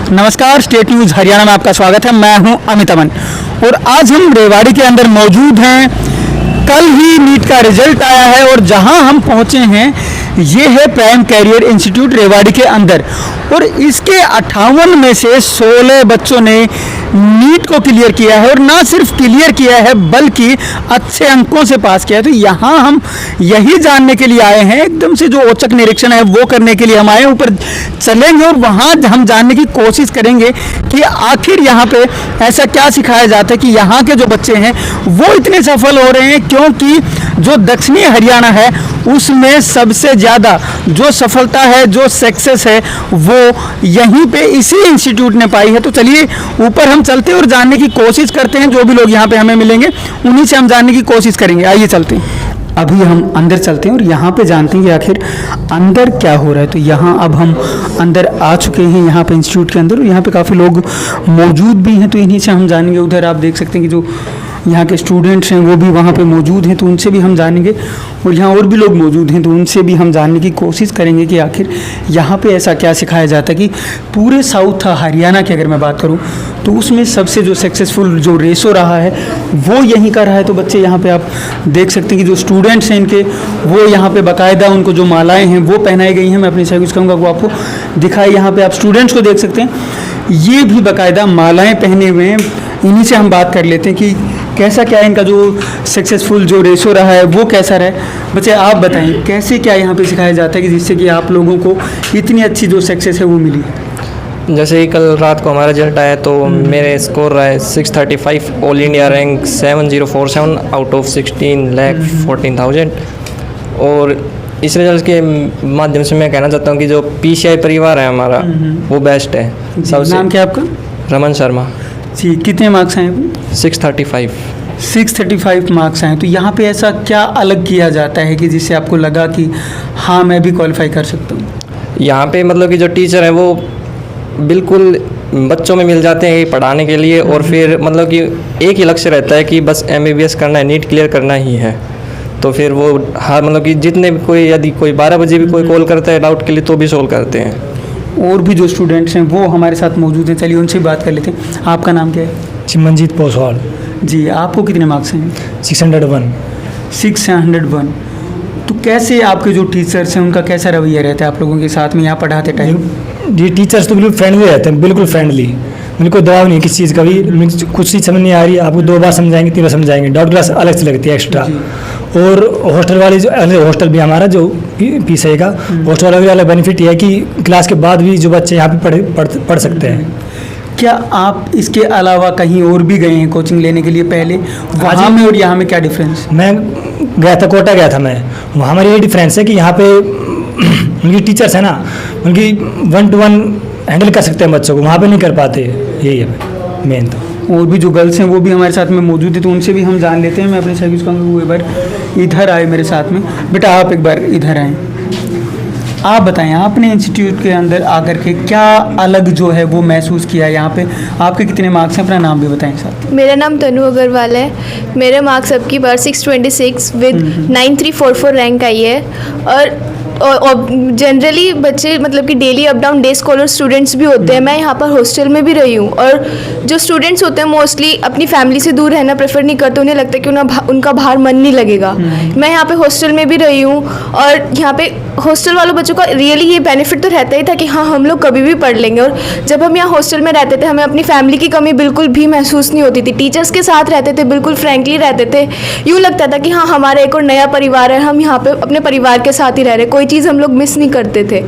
नमस्कार, state news Haryana में आपका स्वागत है। मैं हूं अमित अमन और आज हम रेवाड़ी के अंदर मौजूद हैं। कल ही नीट का रिजल्ट आया है और जहां हम पहुंचे हैं ये है प्राइम कैरियर इंस्टीट्यूट रेवाड़ी के अंदर और इसके 58 में से 16 बच्चों ने नीट को क्लियर किया है और ना सिर्फ क्लियर किया है बल्कि अच्छे अंकों से पास किया है। तो यहाँ हम यही जानने के लिए आए हैं, एकदम से जो औचक निरीक्षण है वो करने के लिए हम आए। ऊपर चलेंगे और वहाँ हम जानने की कोशिश करेंगे कि आखिर यहाँ पे ऐसा क्या सिखाया जाता है कि यहाँ के जो बच्चे हैं वो इतने सफल हो रहे हैं, क्योंकि जो दक्षिणी हरियाणा है उसमें सबसे ज़्यादा जो सफलता है, जो सक्सेस है, वो यहीं पे इसी इंस्टीट्यूट ने पाई है। तो चलिए ऊपर हम चलते हैं और जानने की कोशिश करते हैं। जो भी लोग यहाँ पे हमें मिलेंगे उन्हीं से हम जानने की कोशिश करेंगे। आइए चलते हैं, अभी हम अंदर चलते हैं और यहाँ पे जानते हैं कि आखिर अंदर क्या हो रहा है। तो यहाँ अब हम अंदर आ चुके हैं यहाँ पे इंस्टीट्यूट के अंदर और यहाँ पे काफ़ी लोग मौजूद भी हैं, तो इन्हीं से हम जानेंगे। उधर आप देख सकते हैं कि जो यहाँ के स्टूडेंट्स हैं वो भी वहाँ पे मौजूद हैं, तो उनसे भी हम जानेंगे और यहाँ और भी लोग मौजूद हैं तो उनसे भी हम जानने की कोशिश करेंगे कि आखिर यहाँ पे ऐसा क्या सिखाया जाता है कि पूरे साउथ हरियाणा की अगर मैं बात करूँ तो उसमें सबसे जो सक्सेसफुल जो रेशो रहा है वो यहीं का रहा है। तो बच्चे यहाँ पे आप देख सकते हैं कि जो स्टूडेंट्स हैं इनके वो यहाँ पे बाकायदा उनको जो मालाएँ हैं वो पहनाई गई हैं। मैं अपनी सर्विस कहूँगा वो आपको दिखाए। यहाँ पे आप स्टूडेंट्स को देख सकते हैं, ये भी बाकायदा मालाएँ पहने हुए हैं। इन्हीं से हम बात कर लेते हैं कि कैसा क्या है इनका जो सक्सेसफुल जो रेशो रहा है वो कैसा रहा है। बच्चे आप बताएं कैसे क्या यहाँ पे सिखाया जाता है कि जिससे कि आप लोगों को इतनी अच्छी जो सक्सेस है वो मिली। जैसे ही कल रात को हमारा रिजल्ट आया तो मेरे स्कोर रहा है 635, all India rank 7047 out of 16,14,000। और इस रिजल्ट के माध्यम से मैं कहना चाहता हूँ कि जो पीसीआई परिवार है हमारा वो बेस्ट है। सबसे नाम क्या आपका? रमन शर्मा जी। कितने मार्क्स आए? 635 मार्क्स आए। तो यहाँ पे ऐसा क्या अलग किया जाता है कि जिससे आपको लगा कि हाँ मैं भी क्वालिफाई कर सकता हूँ? यहाँ पे मतलब कि जो टीचर है वो बिल्कुल बच्चों में मिल जाते हैं पढ़ाने के लिए, और फिर मतलब कि एक ही लक्ष्य रहता है कि बस MBBS करना है, नीट क्लियर करना ही है। तो फिर वो हर मतलब कि जितने भी कोई यदि कोई 12 बजे भी कोई कॉल करता है डाउट के लिए तो भी सोल्व करते हैं। और भी जो स्टूडेंट्स हैं वो हमारे साथ मौजूद हैं, चलिए उनसे बात कर लेते हैं। आपका नाम क्या है? चिमनजीत पोसवाल। जी। आपको कितने मार्क्स हैं? 601। तो कैसे आपके जो टीचर्स हैं उनका कैसा रवैया रहता है आप लोगों के साथ में यहाँ पढ़ाते टाइम? जी टीचर्स तो बिल्कुल फ्रेंडली रहते हैं, बिल्कुल फ्रेंडली। मेरे को दबाव नहीं किसी चीज़ का भी। कुछ चीज़ समझ नहीं आ रही आपको 2 बार समझाएंगे 3 बार समझाएंगे। डाउट क्लास अलग से लगती है एक्स्ट्रा। और हॉस्टल वाली जो हॉस्टल भी हमारा जो पीसीआई का हॉस्टल वाला भी अलग बेनिफिट ये है कि क्लास के बाद भी जो बच्चे यहाँ पे पढ़ सकते हैं। क्या आप इसके अलावा कहीं और भी गए हैं कोचिंग लेने के लिए पहले? वहाँ में और यहाँ में क्या डिफरेंस? मैं गया था, कोटा गया था मैं। वहाँ हमारी ये डिफरेंस है कि यहाँ पे उनकी टीचर्स है ना, उनकी 1-to-1 हैंडल कर सकते हैं बच्चों को, वहाँ पे नहीं कर पाते। यही है मेन। तो और भी जो गर्ल्स हैं वो भी हमारे साथ में मौजूद है तो उनसे भी हम जान लेते हैं। मैं अपनी सर्विस कहूँगा वो एक बार इधर आए मेरे साथ में। बेटा आप एक बार इधर आएँ, आप बताएं आपने इंस्टीट्यूट के अंदर आकर के क्या अलग जो है वो महसूस किया? यहाँ पे आपके कितने मार्क्स हैं? अपना नाम भी बताएं साथ। मेरा नाम तनु अग्रवाल है। मेरे मार्क्स अब की बार 626 विद 9344 रैंक आई है। और जनरली बच्चे मतलब कि daily up down day scholar students भी होते हैं। मैं यहाँ पर हॉस्टल में भी रही हूँ और जो स्टूडेंट्स होते हैं मोस्टली अपनी फैमिली से दूर रहना प्रेफर नहीं करते। उन्हें लगता है कि उनका बाहर मन नहीं लगेगा। मैं यहाँ पे हॉस्टल में भी रही हूँ और यहाँ पे हॉस्टल वालों बच्चों का रियली ये बेनिफिट तो रहता ही था कि हाँ हम लोग कभी भी पढ़ लेंगे। और जब हम यहाँ हॉस्टल में रहते थे हमें अपनी फैमिली की कमी बिल्कुल भी महसूस नहीं होती थी। टीचर्स के साथ रहते थे, बिल्कुल फ्रेंकली रहते थे। यूँ लगता था कि हाँ हमारा एक और नया परिवार है, हम यहाँ पे अपने परिवार के साथ ही रह रहे, कोई चीज़ हम लोग मिस नहीं करते थे।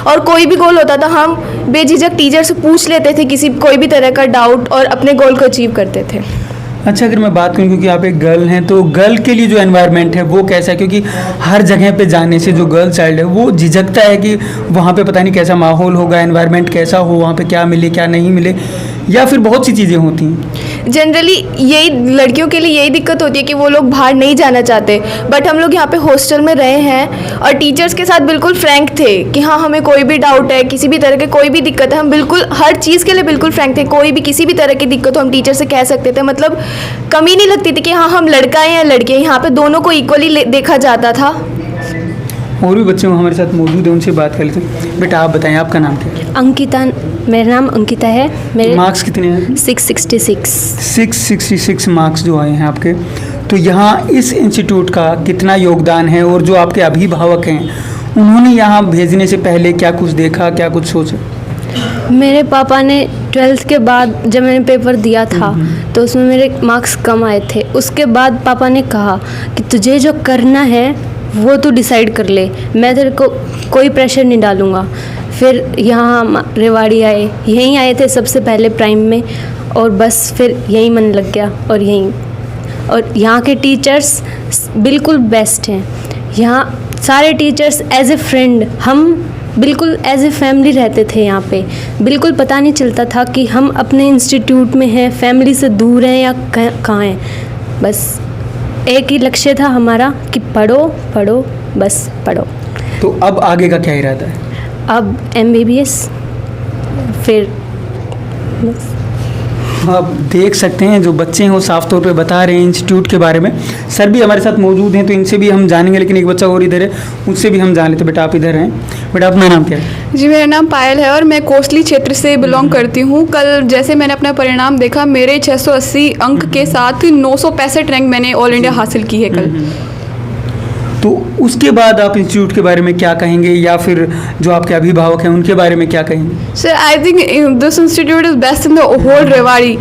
और कोई भी गोल होता था हम बेझिझक टीचर से पूछ लेते थे कोई भी तरह का डाउट और अपने गोल को अचीव करते थे। अच्छा, अगर मैं बात करूं क्योंकि आप एक गर्ल हैं तो गर्ल के लिए जो एनवायरनमेंट है वो कैसा है? क्योंकि हर जगह पे जाने से जो गर्ल चाइल्ड है वो झिझकता है कि वहाँ पे पता नहीं कैसा माहौल होगा, एनवायरनमेंट कैसा हो, वहाँ पे क्या मिले क्या नहीं मिले, या फिर बहुत सी चीज़ें होती हैं। जनरली यही लड़कियों के लिए यही दिक्कत होती है कि वो लोग बाहर नहीं जाना चाहते। बट हम लोग यहाँ पे हॉस्टल में रहे हैं और टीचर्स के साथ बिल्कुल फ्रैंक थे कि हाँ हमें कोई भी डाउट है, किसी भी तरह के कोई भी दिक्कत है, हम बिल्कुल हर चीज़ के लिए बिल्कुल फ्रैंक थे। कोई भी किसी भी तरह की दिक्कत हो हम टीचर से कह सकते थे। मतलब कमी नहीं लगती थी कि हाँ हम लड़का हैं या लड़के हैं। यहाँ पे दोनों को इक्वली देखा जाता था। और भी बच्चे हमारे साथ मौजूद हैं, उनसे बात कर लेते हैं। बेटा आप बताएं आपका नाम क्या है? अंकिता मेरा नाम अंकिता है। मेरे मार्क्स कितने हैं? 666। 666 मार्क्स जो आए हैं आपके। तो यहाँ इस इंस्टीट्यूट का कितना योगदान है, और जो आपके अभिभावक हैं उन्होंने यहाँ भेजने से पहले क्या कुछ देखा, क्या कुछ सोचा? मेरे पापा ने 12th के बाद जब मैंने पेपर दिया था तो उसमें मेरे मार्क्स कम आए थे। उसके बाद पापा ने कहा कि तुझे जो करना है वो तू डिसाइड कर ले, मैं तेरे को कोई प्रेशर नहीं डालूँगा। फिर यहाँ हम रेवाड़ी आए, यहीं आए थे सबसे पहले प्राइम में, और बस फिर यहीं मन लग गया। और यहाँ के टीचर्स बिल्कुल बेस्ट हैं। यहाँ सारे टीचर्स एज ए फ्रेंड, हम बिल्कुल एज ए फैमिली रहते थे यहाँ पे। बिल्कुल पता नहीं चलता था कि हम अपने इंस्टीट्यूट में हैं, फैमिली से दूर हैं या कहाँ हैं। बस एक ही लक्ष्य था हमारा कि पढ़ो पढ़ो, बस पढ़ो। तो अब आगे का क्या इरादा है? अब MBBS, फिर बस। आप देख सकते हैं जो बच्चे हैं वो साफ तौर पे बता रहे हैं इंस्टीट्यूट के बारे में। सर भी हमारे साथ मौजूद हैं तो इनसे भी हम जानेंगे, लेकिन एक बच्चा और इधर है, उससे भी हम जान लेते। बेटा आप इधर हैं, बेटा अपना नाम क्या है? जी मेरा नाम पायल है और मैं कोसली क्षेत्र से बिलोंग करती हूँ। कल जैसे मैंने अपना परिणाम देखा, मेरे 680 अंक के साथ 965 रैंक मैंने ऑल इंडिया हासिल की है कल। तो उसके बाद आप इंस्टीट्यूट के बारे में क्या कहेंगे, या फिर जो आपके अभिभावक हैं उनके बारे में क्या कहेंगे? Sir I think this institute is best in the whole Rewari.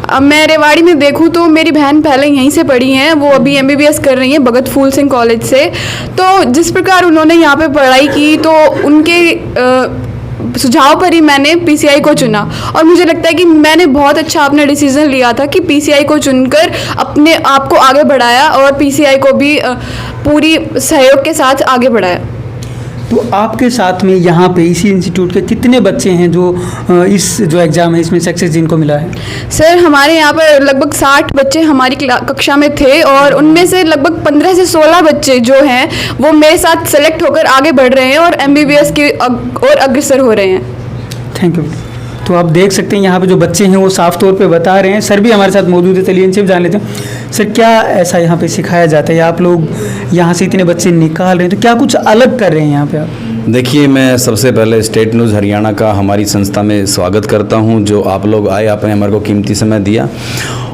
अब मैं रेवाड़ी में देखूँ तो मेरी बहन पहले यहीं से पढ़ी हैं, वो अभी MBBS कर रही हैं भगत फूल सिंह कॉलेज से। तो जिस प्रकार उन्होंने यहाँ पे पढ़ाई की, तो उनके सुझाव पर ही मैंने PCI को चुना, और मुझे लगता है कि मैंने बहुत अच्छा अपना डिसीजन लिया था कि PCI को चुनकर अपने आप को आगे बढ़ाया और PCI को भी पूरी सहयोग के साथ आगे बढ़ाया। तो आपके साथ में यहाँ पे इसी इंस्टीट्यूट के कितने बच्चे हैं जो इस जो एग्ज़ाम है इसमें सक्सेस जिनको मिला है? सर हमारे यहाँ पर लगभग 60 बच्चे हमारी कक्षा में थे, और उनमें से लगभग 15 से 16 बच्चे जो हैं वो मेरे साथ सेलेक्ट होकर आगे बढ़ रहे हैं और MBBS की ओर अग्रसर हो रहे हैं। Thank you. तो आप देख सकते हैं यहाँ पे जो बच्चे हैं वो साफ तौर पे बता रहे हैं। सर भी हमारे साथ मौजूद है, चलिए इनसे भी जान लेते हैं। सर क्या ऐसा यहाँ पे सिखाया जाता है, या आप लोग यहाँ से इतने बच्चे निकाल रहे हैं तो क्या कुछ अलग कर रहे हैं यहाँ पे आप? देखिए, मैं सबसे पहले स्टेट न्यूज़ हरियाणा का हमारी संस्था में स्वागत करता हूँ। जो आप लोग आए, आपने हमारे को कीमती समय दिया।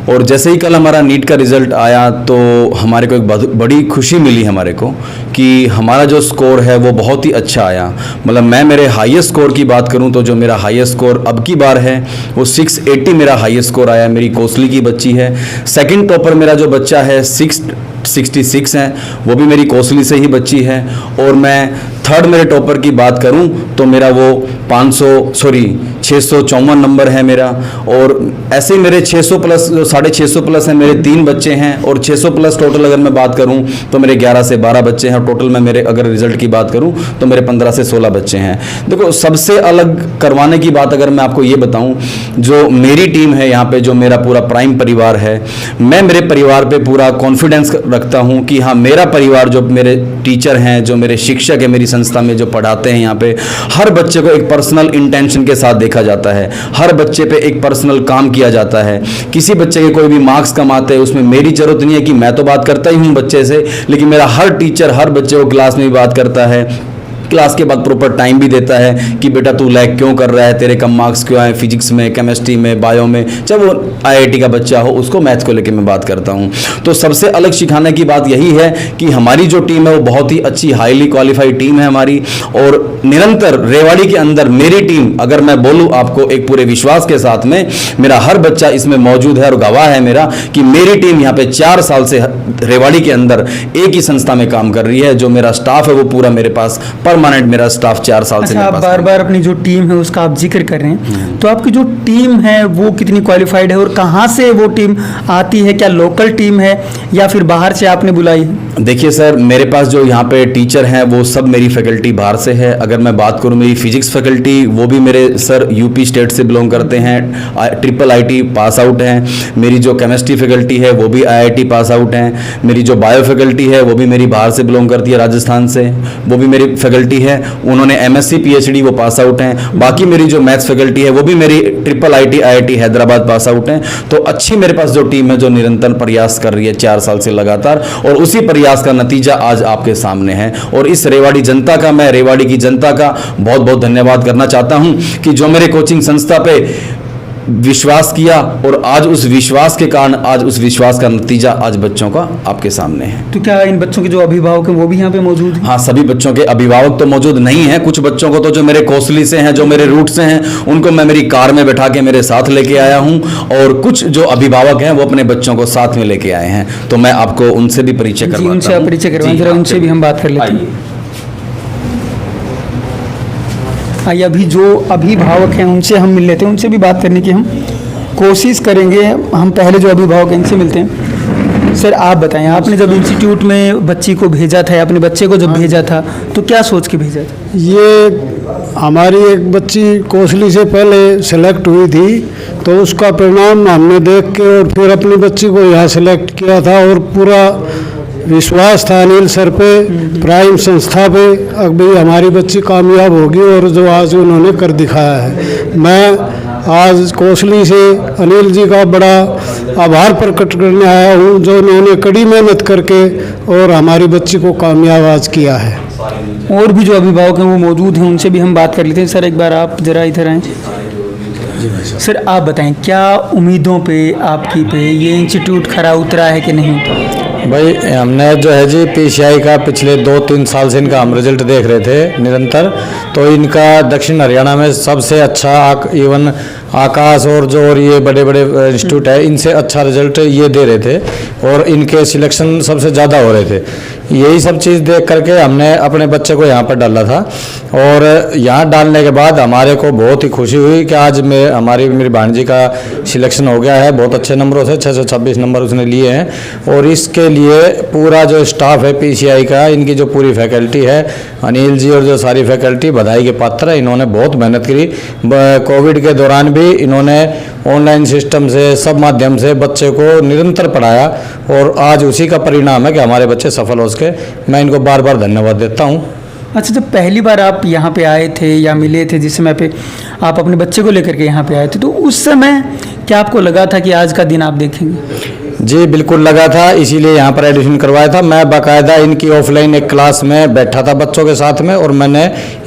और जैसे ही कल हमारा नीट का रिज़ल्ट आया तो हमारे को एक बड़ी खुशी मिली हमारे को कि हमारा जो स्कोर है वो बहुत ही अच्छा आया। मतलब मैं मेरे हाईएस्ट स्कोर की बात करूं तो जो मेरा हाईएस्ट स्कोर अब की बार है वो 680 मेरा हाईएस्ट स्कोर आया। मेरी कोसली की बच्ची है। सेकंड टॉपर मेरा जो बच्चा है 666 है, वो भी मेरी कोसली से ही बच्ची है। और मैं थर्ड मेरे टॉपर की बात करूं तो मेरा वो 654 नंबर है मेरा। और ऐसे ही मेरे 600 प्लस 650 प्लस है मेरे 3 बच्चे हैं। और 600 प्लस टोटल अगर मैं बात करूं तो मेरे 11 से 12 बच्चे हैं। टोटल में मेरे अगर रिजल्ट की बात करूं तो मेरे 15 से 16 बच्चे हैं। देखो, सबसे अलग करवाने की बात अगर मैं आपको ये बताऊं, जो मेरी टीम है यहाँ पे, जो मेरा पूरा प्राइम परिवार है, मैं मेरे परिवार पे पूरा कॉन्फिडेंस रखता हूँ कि हाँ, मेरा परिवार, जो मेरे टीचर हैं, जो मेरे शिक्षक है मेरी संस्था में जो पढ़ाते हैं, यहाँ पे हर बच्चे को एक पर्सनल इंटेंशन के साथ देखा जाता है। हर बच्चे पे एक पर्सनल काम किया जाता है। किसी बच्चे के कोई भी मार्क्स कम आते हैं उसमें मेरी जरूरत नहीं है कि मैं तो बात करता ही हूँ बच्चे से, लेकिन मेरा हर टीचर हर बच्चे को क्लास में भी बात करता है। क्लास के बाद प्रॉपर टाइम भी देता है कि बेटा तू लैग क्यों कर रहा है, तेरे कम मार्क्स क्यों आए फिजिक्स में, केमिस्ट्री में, बायो में। चाहे वो IIT का बच्चा हो, उसको मैथ्स को लेकर मैं बात करता हूँ। तो सबसे अलग सिखाने की बात यही है कि हमारी जो टीम है वो बहुत ही अच्छी हाईली क्वालिफाइड टीम है हमारी। और निरंतर रेवाड़ी के अंदर मेरी टीम, अगर मैं बोलूँ आपको एक पूरे विश्वास के साथ में, मेरा हर बच्चा इसमें मौजूद है और गवाह है मेरा कि मेरी टीम यहाँ पे 4 साल से रेवाड़ी के अंदर एक ही संस्था में काम कर रही है। जो मेरा स्टाफ है वो पूरा मेरे पास परमानेंट मेरा स्टाफ 4 साल से। आप बार बार अपनी जो टीम है उसका आप जिक्र कर रहे हैं, तो आपकी जो टीम है वो कितनी क्वालिफाइड है और कहाँ से वो टीम आती है? क्या लोकल टीम है या फिर बाहर से आपने बुलाई है? देखिए सर, मेरे पास जो यहाँ पे टीचर हैं वो सब मेरी फैकल्टी बाहर से है। अगर मैं बात करूँ मेरी फिजिक्स फैकल्टी, वो भी मेरे सर यूपी स्टेट से बिलोंग करते हैं, IIIT पास आउट हैं। मेरी जो केमिस्ट्री फैकल्टी है वो भी IIT पास आउट हैं। मेरी जो बायो फैकल्टी है वो भी मेरी बाहर से बिलोंग करती है, राजस्थान से। वो भी मेरी फैकल्टी फैकल्टी है, उन्होंने MSc PhD वो पास आउट हैं। बाकी मेरी जो मैथ्स फैकल्टी है वो भी मेरी IIIT IIT Hyderabad pass out हैं। तो अच्छी मेरे पास जो टीम है जो निरंतर प्रयास कर रही है 4 साल से लगातार, और उसी प्रयास का नतीजा आज आपके सामने है। और इस रेवाड़ी जनता का, मैं रेवाड़ी की जनता का बहुत बहुत धन्यवाद करना चाहता हूं कि जो मेरे कोचिंग संस्था पे विश्वास किया, और आज उस विश्वास के कारण, आज उस विश्वास का नतीजा आज बच्चों का आपके सामने है। तो क्या इन बच्चों के जो अभिभावक हैं वो भी यहाँ पे मौजूद हैं? हाँ, सभी बच्चों के अभिभावक तो मौजूद नहीं हैं। कुछ बच्चों को तो जो मेरे कोसली से हैं, जो मेरे रूट से हैं, उनको मैं मेरी कार में बैठा के मेरे साथ लेके आया हूं, और कुछ जो अभिभावक हैं वो अपने बच्चों को साथ में लेके आए हैं। तो मैं आपको उनसे भी परिचय जी, करवाता उनसे आप हूं। परिचय करवाएं जी, जरा, हाँ, उनसे भी हम बात कर लेते हैं। आइए। आइए, अभी जो अभिभावक हैं उनसे हम मिल लेते हैं, उनसे भी बात करने की हम कोशिश करेंगे। हम पहले जो अभिभावक हैं इनसे मिलते हैं। सर, आप बताएं, आपने जब इंस्टीट्यूट में बच्ची को भेजा था, अपने बच्चे को जब भेजा था, तो क्या सोच के भेजा था? ये हमारी एक बच्ची कोसली से पहले सेलेक्ट हुई थी, तो उसका परिणाम हमने देख के और फिर अपनी बच्ची को यहाँ सेलेक्ट किया था, और पूरा विश्वास था अनिल सर पे, प्राइम संस्था पे, अब भी हमारी बच्ची कामयाब होगी, और जो आज उन्होंने कर दिखाया है। मैं आज कोसली से अनिल जी का बड़ा आभार प्रकट करने आया हूँ, जो उन्होंने कड़ी मेहनत करके और हमारी बच्ची को कामयाब आज किया है। और भी जो अभिभावक हैं वो मौजूद हैं, उनसे भी हम बात कर लेते हैं। सर, एक बार आप जरा इधर आएँ। सर, आप बताएं, क्या उम्मीदों पे आपकी पे ये इंस्टीट्यूट खरा उतरा है कि नहीं उतरा? भाई, हमने जो है जी PCI का पिछले 2-3 साल से इनका हम रिजल्ट देख रहे थे निरंतर। तो इनका दक्षिण हरियाणा में सबसे अच्छा, इवन आकाश और जो और ये बड़े बड़े इंस्टीट्यूट है, इनसे अच्छा रिजल्ट ये दे रहे थे, और इनके सिलेक्शन सबसे ज़्यादा हो रहे थे। यही सब चीज़ देख करके हमने अपने बच्चे को यहाँ पर डाला था, और यहाँ डालने के बाद हमारे को बहुत ही खुशी हुई कि आज मेरी भांजी का सिलेक्शन हो गया है बहुत अच्छे नंबरों से, 626 नंबर उसने लिए हैं। और इसके लिए पूरा जो स्टाफ है PCI का, इनकी जो पूरी फैकल्टी है, अनिल जी और जो सारी फैकल्टी बधाई के पात्र है। इन्होंने बहुत मेहनत करी। कोविड के दौरान भी इन्होंने ऑनलाइन सिस्टम से, सब माध्यम से बच्चे को निरंतर पढ़ाया, और आज उसी का परिणाम है कि हमारे बच्चे सफल हो सके। मैं इनको बार बार धन्यवाद देता हूँ। अच्छा, जब पहली बार आप यहाँ पे आए थे या मिले थे, जिस समय पे आप अपने बच्चे को लेकर के यहाँ पे आए थे, तो उस समय क्या आपको लगा था कि आज का दिन आप देखेंगे? जी बिल्कुल लगा था, इसीलिए यहाँ पर एडमिशन करवाया था। मैं बाकायदा इनकी ऑफलाइन एक क्लास में बैठा था बच्चों के साथ में, और मैंने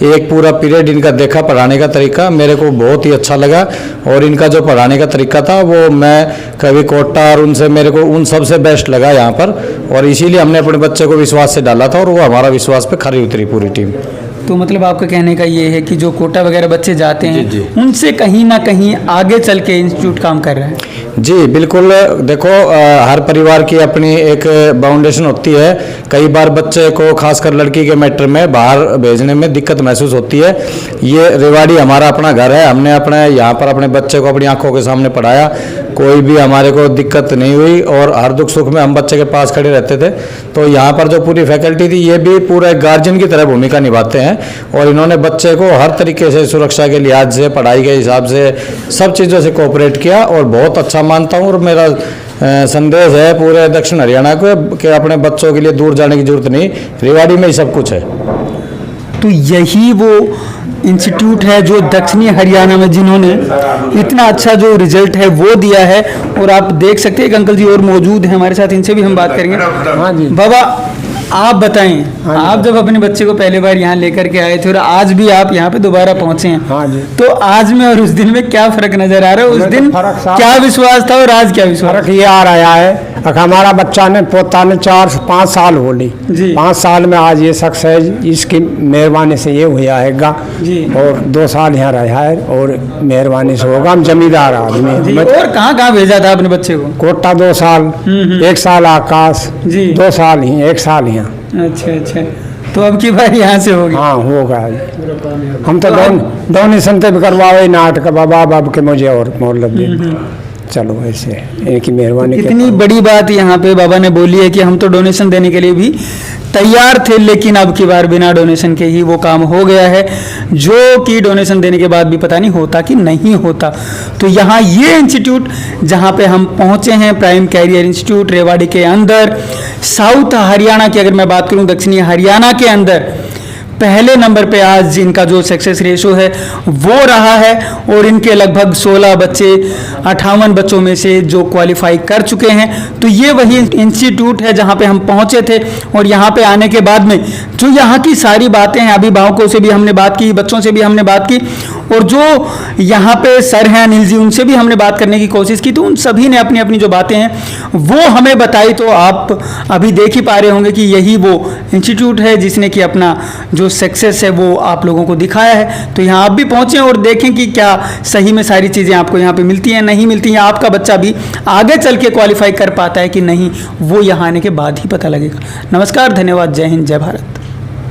एक पूरा पीरियड इनका देखा। पढ़ाने का तरीका मेरे को बहुत ही अच्छा लगा, और इनका जो पढ़ाने का तरीका था वो मैं कभी कोटा और उनसे मेरे को उन सबसे बेस्ट लगा यहाँ पर, और इसीलिए हमने अपने बच्चे को विश्वास से डाला था, और वो हमारा विश्वास पे खरी उतरी पूरी टीम। तो मतलब आपका कहने का ये है कि जो कोटा वगैरह बच्चे जाते हैं, उनसे कहीं ना कहीं आगे चल के इंस्टीट्यूट काम कर रहे हैं? जी बिल्कुल। देखो, हर परिवार की अपनी एक बाउंडेशन होती है। कई बार बच्चे को, खासकर लड़की के मैटर में, बाहर भेजने में दिक्कत महसूस होती है। ये रेवाड़ी हमारा अपना घर है। हमने अपने यहाँ पर अपने बच्चे को अपनी आंखों के सामने पढ़ाया, कोई भी हमारे को दिक्कत नहीं हुई, और हर दुख सुख में हम बच्चे के पास खड़े रहते थे। तो यहाँ पर जो पूरी फैकल्टी थी, ये भी पूरा गार्जियन की तरह भूमिका निभाते हैं, और इन्होंने बच्चे को हर तरीके से, सुरक्षा के लिहाज से, पढ़ाई के हिसाब से, सब चीज़ों से कोऑपरेट किया, और बहुत अच्छा मानता हूँ। और मेरा संदेश है पूरे दक्षिण हरियाणा को कि अपने बच्चों के लिए दूर जाने की जरूरत नहीं, रेवाड़ी में ही सब कुछ है। तो यही वो इंस्टीट्यूट है जो दक्षिणी हरियाणा में जिन्होंने इतना अच्छा जो रिजल्ट है वो दिया है। और आप देख सकते हैं एक अंकल जी और मौजूद हैं हमारे साथ, इनसे भी हम बात करेंगे। हाँ जी। बाबा, आप बताएं, आप जब अपने बच्चे को पहली बार यहाँ लेकर के आए थे, और आज भी आप यहाँ पे दोबारा पहुंचे हैं, हाँ जी। तो आज में और उस दिन में क्या फर्क नजर आ रहा है? उस दिन क्या विश्वास था और आज क्या विश्वास? फर्क ये आ रहा है, हमारा बच्चा ने, पोता ने 4-5 साल हो ली जी। 5 साल में आज ये सक्सेस इसकी मेहरबानी से ये हुआ है जी। और 2 साल यहाँ रहा है, और मेहरबानी से होगा। हम जमींदार आदमी। और कहाँ भेजा था अपने बच्चे को? कोटा 2 साल, 1 साल आकाश जी। 2 साल ही, 1 साल यहाँ। अच्छा अच्छा, तो अब की बार यहाँ से होगी? हाँ होगा। हम तो डोनेशन पे भी करवाए नाटक बाबा बाब के मुझे और मोहल्लत दे। चलो ऐसे एक ही मेहरबानी। इतनी बड़ी बात यहाँ पे बाबा ने बोली है कि हम तो डोनेशन देने के लिए भी तैयार थे, लेकिन अब की बार बिना डोनेशन के ही वो काम हो गया है, जो कि डोनेशन देने के बाद भी पता नहीं होता कि नहीं होता। तो यहाँ ये इंस्टीट्यूट जहाँ पे हम पहुँचे हैं, प्राइम कैरियर इंस्टीट्यूट रेवाड़ी के अंदर, साउथ हरियाणा की अगर मैं बात करूँ, दक्षिणी हरियाणा के अंदर पहले नंबर पे आज इनका जो सक्सेस रेशो है वो रहा है और इनके लगभग 16 बच्चे 58 बच्चों में से जो क्वालिफाई कर चुके हैं। तो ये वही इंस्टीट्यूट है जहाँ पे हम पहुँचे थे और यहाँ पे आने के बाद में जो यहाँ की सारी बातें हैं, अभिभावकों से भी हमने बात की, बच्चों से भी हमने बात की और जो यहाँ पे सर हैं अनिल जी, उनसे भी हमने बात करने की कोशिश की। तो उन सभी ने अपनी अपनी जो बातें हैं वो हमें बताई। तो आप अभी देख ही पा रहे होंगे कि यही वो इंस्टीट्यूट है जिसने कि अपना जो सक्सेस है वो आप लोगों को दिखाया है। तो यहाँ आप भी पहुँचें और देखें कि क्या सही में सारी चीज़ें आपको यहाँ पे मिलती हैं, नहीं मिलती हैं, आपका बच्चा भी आगे चल के क्वालिफाई कर पाता है कि नहीं, वो यहाँ आने के बाद ही पता लगेगा। नमस्कार, धन्यवाद, जय हिंद, जय भारत।